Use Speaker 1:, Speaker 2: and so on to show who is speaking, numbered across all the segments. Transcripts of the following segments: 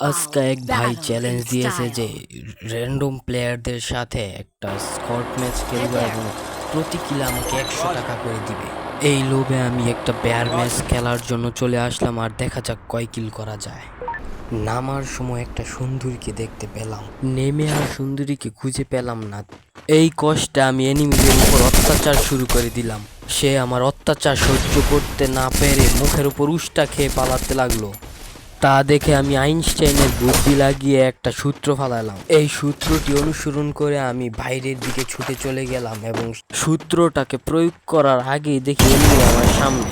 Speaker 1: আজকে এক ভাই চ্যালেঞ্জ দিয়েছে যে র্যান্ডম প্লেয়ারদের সাথে একটা স্কট ম্যাচ খেলবো এবং প্রতি কিলে আমাকে 100 টাকা করে দিবে। এই লোভে আমি একটা বেয়ার ম্যাচ খেলার জন্য চলে আসলাম, আর দেখা যাক কয় কিল করা যায়। নামার সময় একটা সুন্দরীকে দেখতে পেলাম, নেমে আর সুন্দরীকে খুঁজে পেলাম না। এই কষ্টে আমি এনিমিদের উপর অত্যাচার শুরু করে দিলাম। সে আমার অত্যাচার সহ্য করতে না পেরে মুখের উপর উষ্টা খেয়ে পালাতে লাগলো। তা দেখে আমি আইনস্টাইনের বুদ্ধি লাগিয়ে একটা সূত্র ফালালাম। এই সূত্রটি অনুসরণ করে আমি বাইরের দিকে ছুটে চলে গেলাম এবং সূত্রটাকে প্রয়োগ করার আগেই দেখি এনিমি আমার সামনে।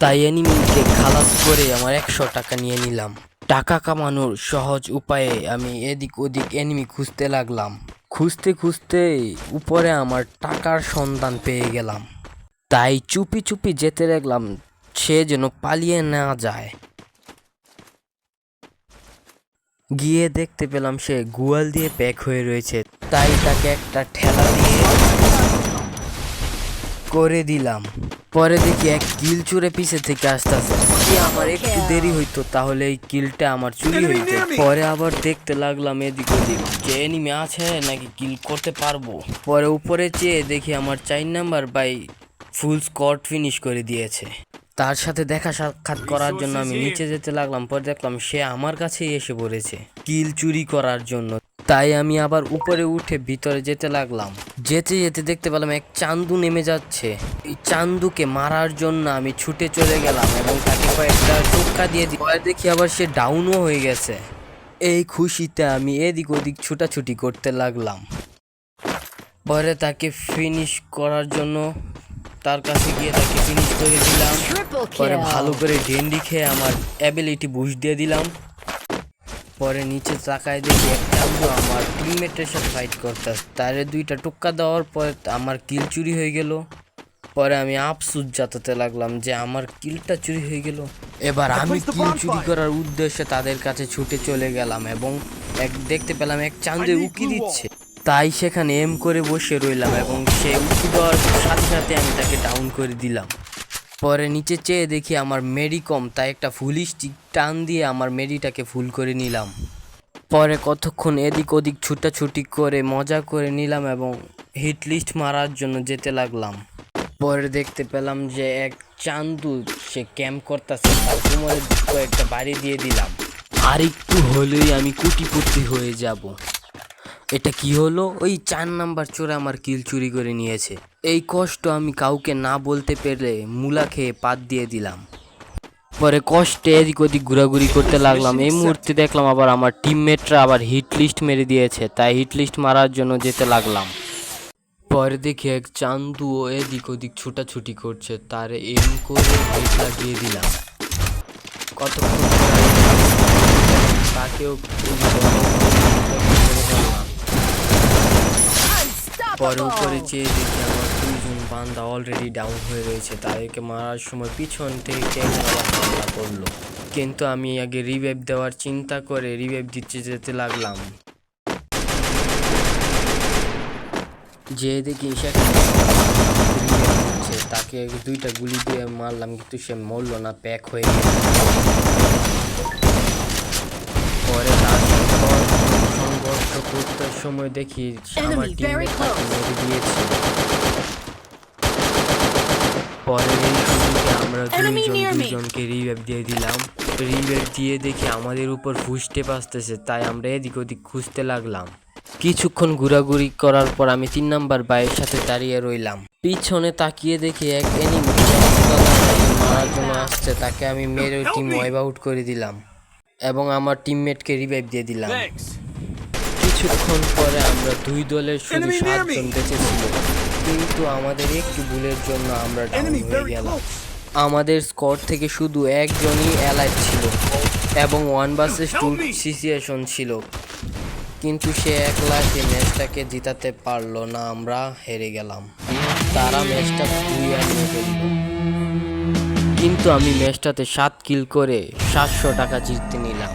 Speaker 1: তাই এনিমিকে খালাস করে আমার 100 টাকা নিয়ে নিলাম। টাকা কামানোর সহজ উপায়ে আমি এদিক ওদিক এনিমি খুঁজতে লাগলাম। খুঁজতে খুঁজতে উপরে আমার টাকার সন্ধান পেয়ে গেলাম। তাই চুপি চুপি যেতে লাগলাম, সে যেন পালিয়ে না যায়। গিয়ে দেখতে পেলাম সে গোয়াল দিয়ে প্যাক হয়ে রয়েছে, তাই তাকে একটা ঠেলা দিয়ে করে দিলাম। পরে দেখি এক কিল চুরে পিছে থেকে আসতেছে। যদি আমার একটু দেরি হইতো তাহলে এই কিলটা আমার চুরি হইতো। পরে আবার দেখতে লাগলাম এদিক ওদিক যে এনিমি আছে নাকি কিল করতে পারবো। পরে উপরে চেয়ে দেখি আমার 4 number by full squad finish করে দিয়েছে। তার সাথে দেখা সাক্ষাৎ করার জন্য আমি নিচে যেতে লাগলাম। পরে দেখলাম সে আমার কাছেই এসে পড়েছে কিল চুরি করার জন্য। তাই আমি আবার উপরে উঠে ভিতরে যেতে লাগলাম। যেতে যেতে দেখতে পেলাম এক চান্দু নেমে যাচ্ছে। এই চান্দুকে মারার জন্য আমি ছুটে চলে গেলাম এবং তাকে কয়েকটা টোক্কা দিয়ে দিই। পরে দেখি আবার সে ডাউনও হয়ে গেছে। এই খুশিতে আমি এদিক ওদিক ছুটাছুটি করতে লাগলাম। পরে তাকে ফিনিশ করার জন্য তার কাছে গিয়ে তাকে ফিনিশ করে দিলাম। পরে ভালো করে ডেন্ডি খেয়ে আমার অ্যাবিলিটি বুস্ট দিয়ে দিলাম। পরে নিচে তাকায় দেখি এক চান্দু আমার টিমমেটের সাথে ফাইট করতেছে। তারে 2টা টোক্কা দেওয়ার পর আমার কিল চুরি হয়ে গেল। পরে আমি আফসোস জাতাতে লাগলাম যে আমার কিলটা চুরি হয়ে গেল। এবার আমি কিল চুরি করার উদ্দেশ্যে তাদের কাছে ছুটে চলে গেলাম এবং দেখতে পেলাম এক চান্দু উকি দিচ্ছে। তাই সেখানে এম করে বসে রইলাম এবং সে উকি দেওয়ার সাথে সাথে আমি তাকে ডাউন করে দিলাম। পরে নিচে চেয়ে দেখি আমার মেডি কম, তাই একটা ফুল স্টিক টান দিয়ে আমার মেডিটাকে ফুল করে নিলাম। পরে কতক্ষণ এদিক ওদিক ছুটাছুটি করে মজা করে নিলাম এবং হিট লিস্ট মারার জন্য যেতে লাগলাম। পরে দেখতে পেলাম যে এক চান্দু সে ক্যাম্প করতেছে, তার কোমরে কয়েকটা বাড়ি দিয়ে দিলাম। আর একটু হলেই আমি কোটিপতি হয়ে যাব। এটা কি হলো? ওই 4 নাম্বার চোরে আমার কিল চুরি করে নিয়েছে। এই কষ্ট আমি কাউকে না বলতে পেরে মুলা খেয়ে পাত দিয়ে দিলাম। পরে কষ্টে এদিক ওদিক ঘোরাঘুরি করতে লাগলাম। এই মুহূর্তে দেখলাম আবার আমার টিমমেটরা আবার হিট লিস্ট মেরে দিয়েছে, তাই হিট লিস্ট মারার জন্য যেতে লাগলাম। পরে দেখি এক চান্দুও এদিক ওদিক ছুটাছুটি করছে, তারে এম করে হেড লাগিয়ে দিলাম। কতক্ষণ তাকেও পরে উপরে চেয়ে দেখি আমার 2জন বান্দা অলরেডি ডাউন হয়ে রয়েছে। তাদেরকে মারার সময় পিছন থেকে হামলা করলো, কিন্তু আমি আগে রিভাইভ দেওয়ার চিন্তা করে রিভাইভ দিতে যেতে লাগলাম। যে দেখি তাকে 2টা গুলি দিয়ে মারলাম, কিন্তু সে মরলো না, প্যাক হয়ে গেল। পরে তার সংঘর্ষ করতে সময় দেখি আমার টিমমেট তাকে মেরে দিয়েছে। পরে এই সুযোগে আমরা 2জনকে রিভাইভ দিয়ে দিলাম। রিভাইভ দিয়ে দেখি আমাদের উপর ফুস্টেপ আসতেছে, তাই আমরা এদিক ওদিক খুঁজতে লাগলাম। কিছুক্ষণ ঘোরাঘুরি করার পর আমি 3 নাম্বার বাইয়ের সাথে দাঁড়িয়ে রইলাম। পিছনে তাকিয়ে দেখি এক এনিমি মারার জন্য আসছে, তাকে আমি মেরে টিম ওয়াইপ আউট করে দিলাম এবং আমার টিমমেটকে রিভাইভ দিয়ে দিলাম। কিছুক্ষণ পরে আমরা 2 দলের শুধু 7 জন বেঁচে ছিল, কিন্তু আমাদের একটু ভুলের জন্য আমরা ডাউন হয়ে গেলাম। আমাদের স্কোয়াড থেকে শুধু একজনই অ্যালাইভ ছিল এবং 1 ভার্সেস 2 সিচুয়েশন ছিল, কিন্তু সে একলা সে ম্যাচটাকে জিতাতে পারলো না। আমরা হেরে গেলাম। তারা ম্যাচটা নিয়ে ফেলল, কিন্তু আমি ম্যাচটাতে 7 কিল করে 700 টাকা জিততে নিলাম।